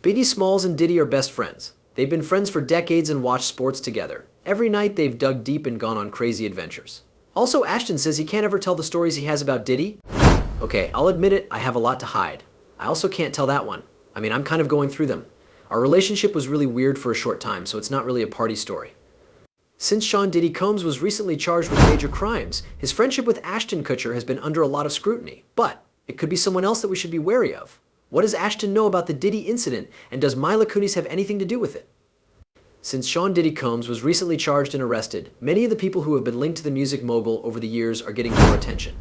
Biggie Smalls and Diddy are best friends. They've been friends for decades and watched sports together. Every night they've dug deep and gone on crazy adventures. Also, Ashton says he can't ever tell the stories he has about Diddy. Okay, I'll admit it, I have a lot to hide. I also can't tell that one. I mean, I'm kind of going through them. Our relationship was really weird for a short time, so it's not really a party story. Since Sean Diddy Combs was recently charged with major crimes, his friendship with Ashton Kutcher has been under a lot of scrutiny. But it could be someone else that we should be wary of. What does Ashton know about the Diddy incident, and does Mila Kunis have anything to do with it? Since Sean Diddy Combs was recently charged and arrested, many of the people who have been linked to the music mogul over the years are getting more attention.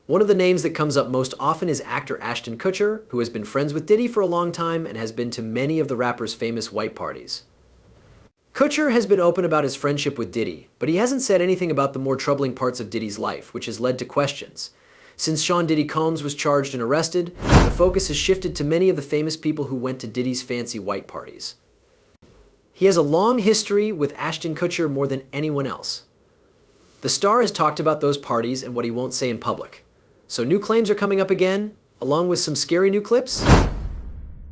One of the names that comes up most often is actor Ashton Kutcher, who has been friends with Diddy for a long time and has been to many of the rapper's famous white parties. Kutcher has been open about his friendship with Diddy, but he hasn't said anything about the more troubling parts of Diddy's life, which has led to questions. Since Sean Diddy Combs was charged and arrested, the focus has shifted to many of the famous people who went to Diddy's fancy white parties. He has a long history with Ashton Kutcher more than anyone else. The star has talked about those parties and what he won't say in public. So new claims are coming up again, along with some scary new clips.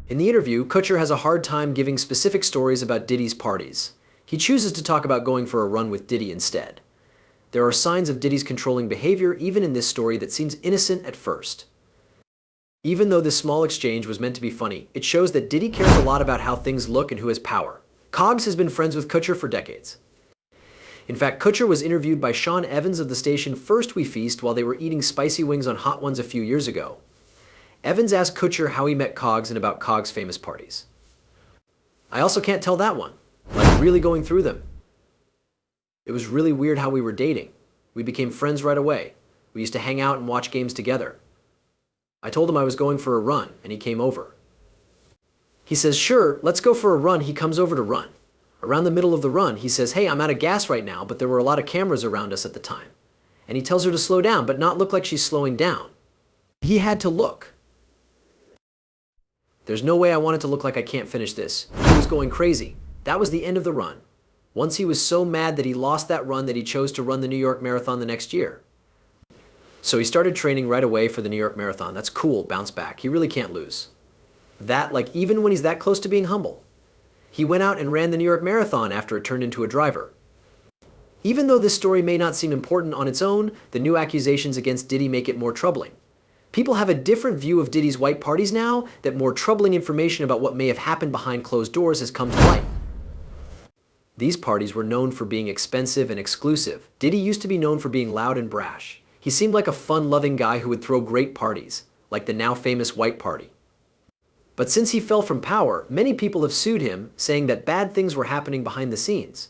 In the interview, Kutcher has a hard time giving specific stories about Diddy's parties. He chooses to talk about going for a run with Diddy instead. There are signs of Diddy's controlling behavior even in this story that seems innocent at first. Even though this small exchange was meant to be funny, it shows that Diddy cares a lot about how things look and who has power. Cogs has been friends with Kutcher for decades. In fact, Kutcher was interviewed by Sean Evans of the station First We Feast while they were eating spicy wings on Hot Ones a few years ago. Evans asked Kutcher how he met Cogs and about Cogs' famous parties. I also can't tell that one, like really going through them. It was really weird how we were dating. We became friends right away. We used to hang out and watch games together. I told him I was going for a run, and he came over. He says, sure, let's go for a run. He comes over to run. Around the middle of the run, he says, hey, I'm out of gas right now, but there were a lot of cameras around us at the time. And he tells her to slow down, but not look like she's slowing down. He had to look. There's no way I want it to look like I can't finish this. He was going crazy. That was the end of the run. Once he was so mad that he lost that run that he chose to run the New York Marathon the next year. So he started training right away for the New York Marathon. That's cool, bounce back. He really can't lose. That, like, even when he's that close to being humble. He went out and ran the New York Marathon after it turned into a driver. Even though this story may not seem important on its own, the new accusations against Diddy make it more troubling. People have a different view of Diddy's white parties now that more troubling information about what may have happened behind closed doors has come to light. These parties were known for being expensive and exclusive. Diddy used to be known for being loud and brash. He seemed like a fun-loving guy who would throw great parties, like the now famous White Party. But since he fell from power, many people have sued him, saying that bad things were happening behind the scenes.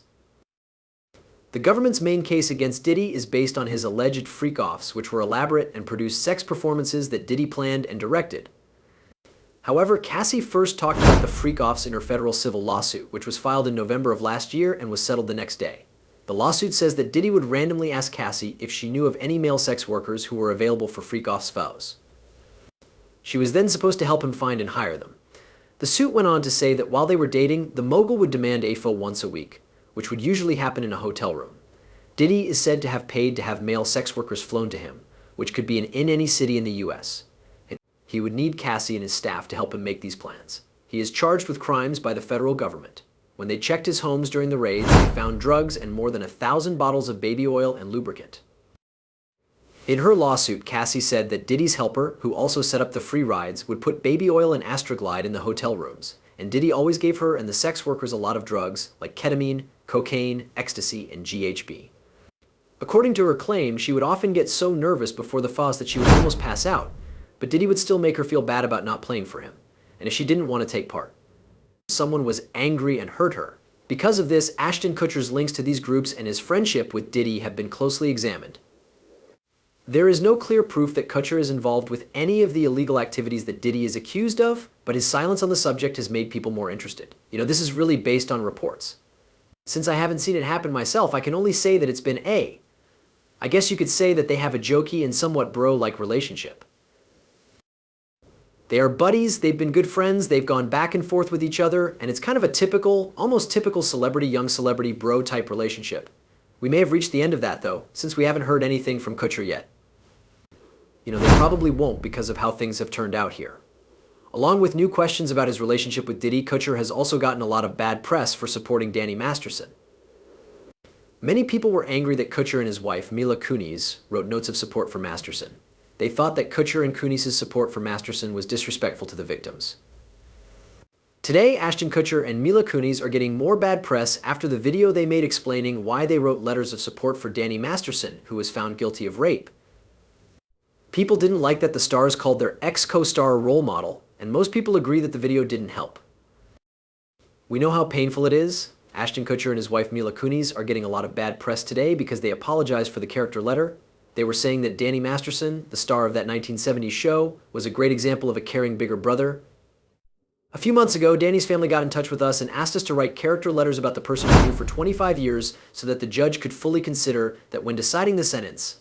The government's main case against Diddy is based on his alleged freak-offs, which were elaborate and produced sex performances that Diddy planned and directed. However, Cassie first talked about the freak-offs in her federal civil lawsuit, which was filed in November of last year and was settled the next day. The lawsuit says that Diddy would randomly ask Cassie if she knew of any male sex workers who were available for freak-offs vows. She was then supposed to help him find and hire them. The suit went on to say that while they were dating, the mogul would demand AFO once a week, which would usually happen in a hotel room. Diddy is said to have paid to have male sex workers flown to him, which could be in any city in the US. And he would need Cassie and his staff to help him make these plans. He is charged with crimes by the federal government. When they checked his homes during the raids, they found drugs and more than 1,000 bottles of baby oil and lubricant. In her lawsuit, Cassie said that Diddy's helper, who also set up the free rides, would put baby oil and Astroglide in the hotel rooms, and Diddy always gave her and the sex workers a lot of drugs like ketamine, cocaine, ecstasy, and GHB. According to her claim, she would often get so nervous before the fuzz that she would almost pass out, but Diddy would still make her feel bad about not playing for him, and if she didn't want to take part. Someone was angry and hurt her. Because of this, Ashton Kutcher's links to these groups and his friendship with Diddy have been closely examined. There is no clear proof that Kutcher is involved with any of the illegal activities that Diddy is accused of, but his silence on the subject has made people more interested. This is really based on reports. Since I haven't seen it happen myself, I can only say that it's been I guess you could say that they have a jokey and somewhat bro-like relationship. They are buddies, they've been good friends, they've gone back and forth with each other, and it's kind of a typical, almost typical celebrity, young celebrity, bro-type relationship. We may have reached the end of that, though, since we haven't heard anything from Kutcher yet. They probably won't because of how things have turned out here. Along with new questions about his relationship with Diddy, Kutcher has also gotten a lot of bad press for supporting Danny Masterson. Many people were angry that Kutcher and his wife, Mila Kunis, wrote notes of support for Masterson. They thought that Kutcher and Kunis' support for Masterson was disrespectful to the victims. Today, Ashton Kutcher and Mila Kunis are getting more bad press after the video they made explaining why they wrote letters of support for Danny Masterson, who was found guilty of rape. People didn't like that the stars called their ex-co-star a role model, and most people agree that the video didn't help. We know how painful it is. Ashton Kutcher and his wife Mila Kunis are getting a lot of bad press today because they apologized for the character letter. They were saying that Danny Masterson, the star of that 1970s show, was a great example of a caring bigger brother. A few months ago, Danny's family got in touch with us and asked us to write character letters about the person we knew for 25 years so that the judge could fully consider that when deciding the sentence.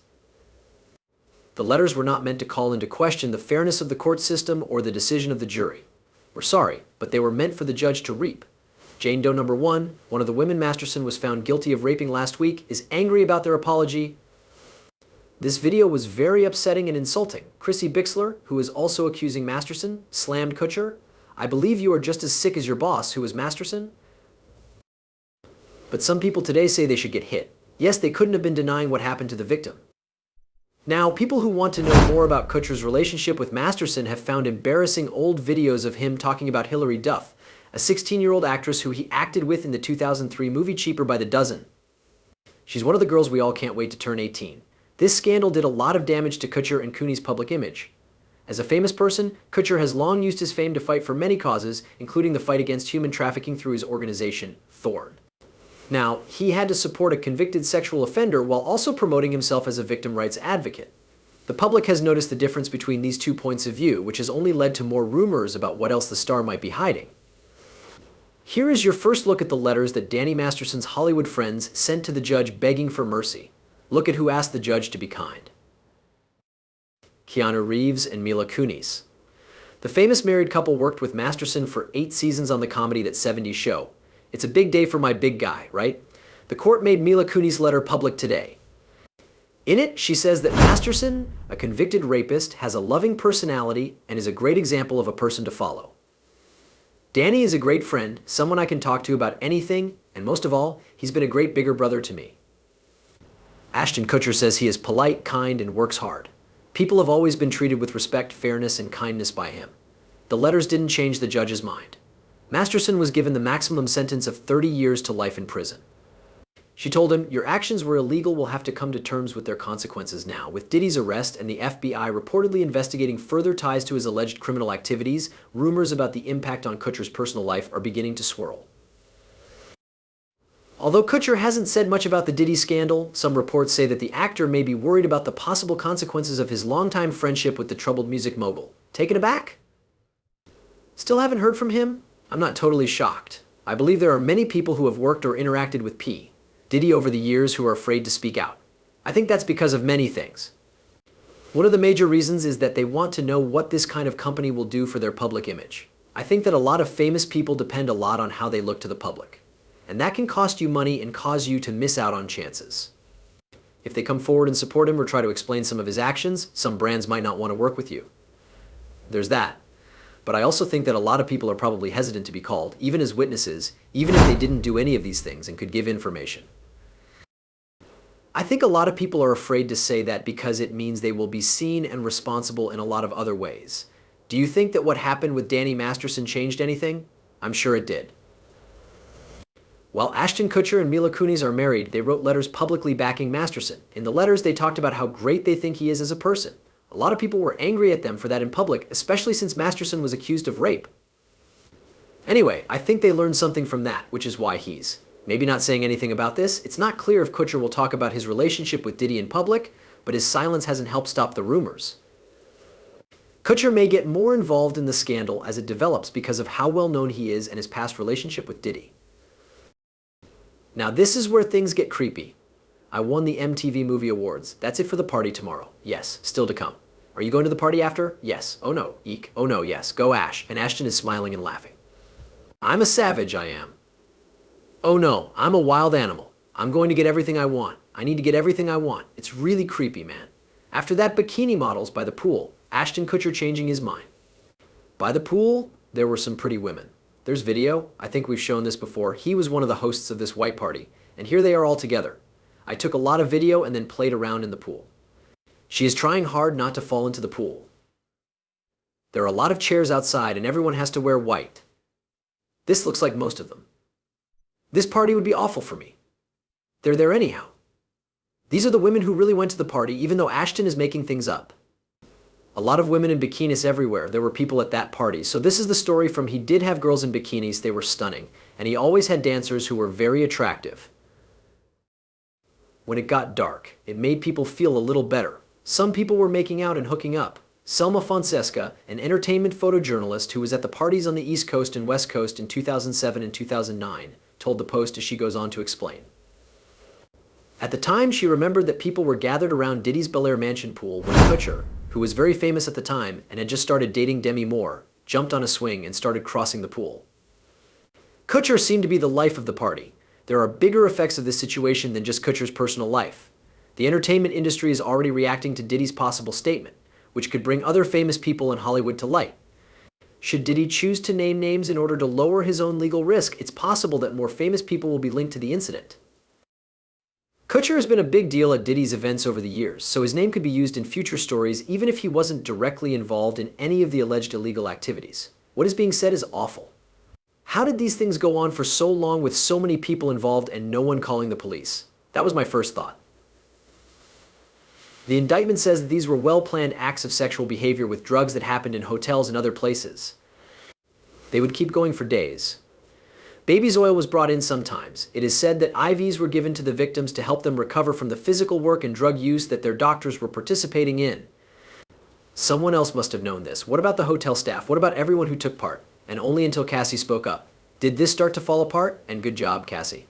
The letters were not meant to call into question the fairness of the court system or the decision of the jury. We're sorry, but they were meant for the judge to reap. Jane Doe number 1, one of the women Masterson was found guilty of raping last week, is angry about their apology. This video was very upsetting and insulting. Chrissy Bixler, who is also accusing Masterson, slammed Kutcher. I believe you are just as sick as your boss, who is Masterson. But some people today say they should get hit. Yes, they couldn't have been denying what happened to the victim. Now, people who want to know more about Kutcher's relationship with Masterson have found embarrassing old videos of him talking about Hilary Duff, a 16-year-old actress who he acted with in the 2003 movie Cheaper by the Dozen. She's one of the girls we all can't wait to turn 18. This scandal did a lot of damage to Kutcher and Kunis' public image. As a famous person, Kutcher has long used his fame to fight for many causes, including the fight against human trafficking through his organization, Thorn. Now, he had to support a convicted sexual offender while also promoting himself as a victim rights advocate. The public has noticed the difference between these two points of view, which has only led to more rumors about what else the star might be hiding. Here is your first look at the letters that Danny Masterson's Hollywood friends sent to the judge begging for mercy. Look at who asked the judge to be kind. Keanu Reeves and Mila Kunis. The famous married couple worked with Masterson for 8 seasons on the comedy That 70s Show. It's a big day for my big guy, right? The court made Mila Kunis' letter public today. In it, she says that Masterson, a convicted rapist, has a loving personality and is a great example of a person to follow. Danny is a great friend, someone I can talk to about anything, and most of all, he's been a great bigger brother to me. Ashton Kutcher says he is polite, kind, and works hard. People have always been treated with respect, fairness, and kindness by him. The letters didn't change the judge's mind. Masterson was given the maximum sentence of 30 years to life in prison. She told him, "Your actions were illegal, will have to come to terms with their consequences now." With Diddy's arrest and the FBI reportedly investigating further ties to his alleged criminal activities, rumors about the impact on Kutcher's personal life are beginning to swirl. Although Kutcher hasn't said much about the Diddy scandal, some reports say that the actor may be worried about the possible consequences of his longtime friendship with the troubled music mogul. Taken aback? Still haven't heard from him? I'm not totally shocked. I believe there are many people who have worked or interacted with Diddy over the years who are afraid to speak out. I think that's because of many things. One of the major reasons is that they want to know what this kind of company will do for their public image. I think that a lot of famous people depend a lot on how they look to the public. And that can cost you money and cause you to miss out on chances. If they come forward and support him or try to explain some of his actions, some brands might not want to work with you. There's that. But I also think that a lot of people are probably hesitant to be called, even as witnesses, even if they didn't do any of these things and could give information. I think a lot of people are afraid to say that because it means they will be seen and responsible in a lot of other ways. Do you think that what happened with Danny Masterson changed anything? I'm sure it did. While Ashton Kutcher and Mila Kunis are married, they wrote letters publicly backing Masterson. In the letters, they talked about how great they think he is as a person. A lot of people were angry at them for that in public, especially since Masterson was accused of rape. Anyway, I think they learned something from that, which is why he's maybe not saying anything about this. It's not clear if Kutcher will talk about his relationship with Diddy in public, but his silence hasn't helped stop the rumors. Kutcher may get more involved in the scandal as it develops because of how well known he is and his past relationship with Diddy. Now this is where things get creepy. I won the MTV Movie Awards. That's it for the party tomorrow. Yes, still to come. Are you going to the party after? Yes. Oh no. Eek. Oh no, yes. Go Ash. And Ashton is smiling and laughing. I'm a savage, I am. Oh no, I'm a wild animal. I'm going to get everything I want. I need to get everything I want. It's really creepy, man. After that bikini models by the pool, Ashton Kutcher changing his mind. By the pool, there were some pretty women. There's video. I think we've shown this before. He was one of the hosts of this white party, and here they are all together. I took a lot of video and then played around in the pool. She is trying hard not to fall into the pool. There are a lot of chairs outside and everyone has to wear white. This looks like most of them. This party would be awful for me. They're there anyhow. These are the women who really went to the party, even though Ashton is making things up. A lot of women in bikinis everywhere. There were people at that party. So this is the story from he did have girls in bikinis. They were stunning. And he always had dancers who were very attractive. When it got dark, it made people feel a little better. Some people were making out and hooking up. Selma Fonseca, an entertainment photojournalist who was at the parties on the East Coast and West Coast in 2007 and 2009, told the Post as she goes on to explain. At the time, she remembered that people were gathered around Diddy's Bel Air mansion pool when Kutcher, who was very famous at the time and had just started dating Demi Moore, jumped on a swing and started crossing the pool. Kutcher seemed to be the life of the party. There are bigger effects of this situation than just Kutcher's personal life. The entertainment industry is already reacting to Diddy's possible statement, which could bring other famous people in Hollywood to light. Should Diddy choose to name names in order to lower his own legal risk, it's possible that more famous people will be linked to the incident. Kutcher has been a big deal at Diddy's events over the years, so his name could be used in future stories even if he wasn't directly involved in any of the alleged illegal activities. What is being said is awful. How did these things go on for so long with so many people involved and no one calling the police? That was my first thought. The indictment says that these were well-planned acts of sexual behavior with drugs that happened in hotels and other places. They would keep going for days. Baby's oil was brought in sometimes. It is said that IVs were given to the victims to help them recover from the physical work and drug use that their doctors were participating in. Someone else must have known this. What about the hotel staff? What about everyone who took part? And only until Cassie spoke up. Did this start to fall apart? And good job, Cassie.